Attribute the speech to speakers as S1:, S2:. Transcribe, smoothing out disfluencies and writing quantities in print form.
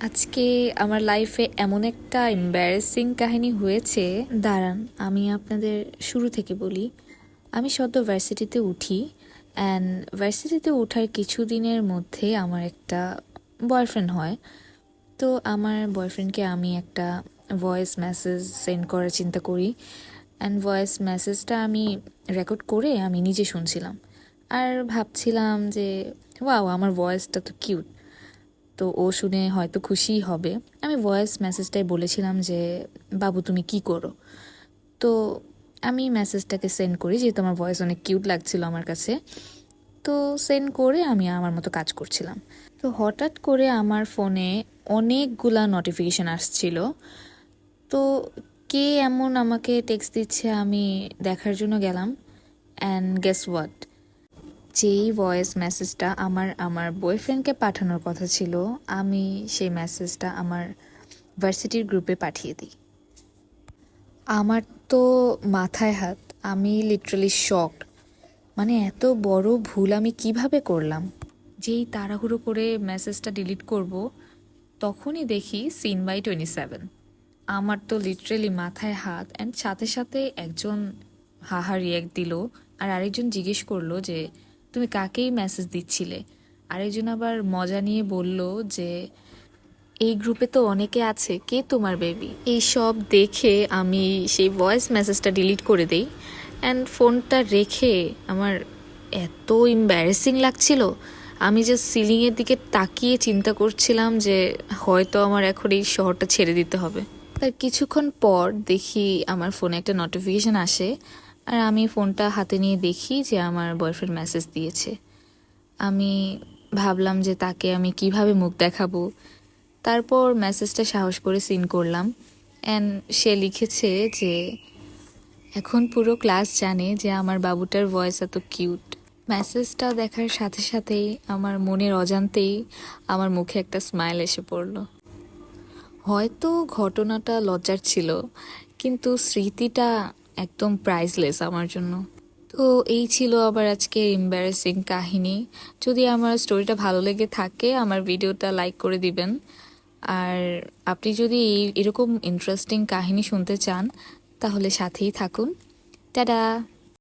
S1: আজকে আমার লাইফে এমন একটা এম্বারেসিং কাহিনী হয়েছে। দাঁড়ান, আমি আপনাদের শুরু থেকে বলি। আমি সদ্য ভার্সিটিতে উঠি, অ্যান্ড ভার্সিটিতে ওঠার কিছুদিনের মধ্যে আমার একটা বয়ফ্রেন্ড হয়। তো আমার বয়ফ্রেন্ডকে আমি একটা ভয়েস মেসেজ সেন্ড করার চিন্তা করি, অ্যান্ড ভয়েস মেসেজটা আমি রেকর্ড করে আমি নিজে শুনছিলাম আর ভাবছিলাম যে ওয়াও, আমার ভয়েসটা তো কিউট। তো ও শুনে হয়তো খুশিই হবে। আমি ভয়েস মেসেজটাই বলেছিলাম যে বাবু তুমি কি করো। তো আমি মেসেজটাকে সেন্ড করি, যেহেতু আমার ভয়েস অনেক কিউট লাগছিল আমার কাছে। তো সেন্ড করে আমি আমার মতো কাজ করছিলাম। তো হঠাৎ করে আমার ফোনে অনেকগুলা নোটিফিকেশান আসছিল। তো কে এমন আমাকে টেক্সট দিচ্ছে আমি দেখার জন্য গেলাম, অ্যান্ড গেস হোয়াট, যেই ভয়েস মেসেজটা আমার আমার বয়ফ্রেন্ডকে পাঠানোর কথা ছিল, আমি সেই মেসেজটা আমার ভার্সিটির গ্রুপে পাঠিয়ে দিই। আমার তো মাথায় হাত, আমি লিটারালি শকড। মানে এত বড় ভুল আমি কিভাবে করলাম। যেই তাড়াহুড়ো করে মেসেজটা ডিলিট করব, তখনই দেখি সিন বাই 27। আমার তো লিটারেলি মাথায় হাত, অ্যান্ড সাথে সাথে একজন হাহা রিয়াক্ট দিল, আর আরেকজন জিজ্ঞেস করলো যে তুমি কাকেই মেসেজ দিচ্ছিলে। আরেকজন আবার মজা নিয়ে বলল যে এই গ্রুপে তো অনেকে আছে, কে তোমার বেবি। এই সব দেখে আমি সেই ভয়েস মেসেজটা ডিলিট করে দেই, অ্যান্ড ফোনটা রেখে আমার এত এম্বারেসিং লাগছিল। আমি জাস্ট সিলিংয়ের দিকে তাকিয়ে চিন্তা করছিলাম যে হয়তো আমার এখন এই শহরটা ছেড়ে দিতে হবে। তার কিছুক্ষণ পর দেখি আমার ফোনে একটা নোটিফিকেশান আসে, আর আমি ফোনটা হাতে নিয়ে দেখি যে আমার বয়ফ্রেন্ড মেসেজ দিয়েছে। আমি ভাবলাম যে তাকে আমি কিভাবে মুখ দেখাবো। তারপর মেসেজটা সাহস করে সিন করলাম, অ্যান্ড সে লিখেছে যে এখন পুরো ক্লাস জানে যে আমার বাবুটার ভয়েস এত কিউট। মেসেজটা দেখার সাথে সাথেই আমার মনের অজান্তেই আমার মুখে একটা স্মাইল এসে পড়লো। হয়তো ঘটনাটা লজ্জার ছিল, কিন্তু স্মৃতিটা একদম প্রাইসলেস আমার জন্য। তো এই ছিল আবার আজকের এম্বারেসিং কাহিনী। যদি আমার স্টোরিটা ভালো লেগে থাকে আমার ভিডিওটা লাইক করে দিবেন। আর আপনি যদি এরকম ইন্টারেস্টিং কাহিনী শুনতে চান তাহলে সাথেই থাকুন। টাটা।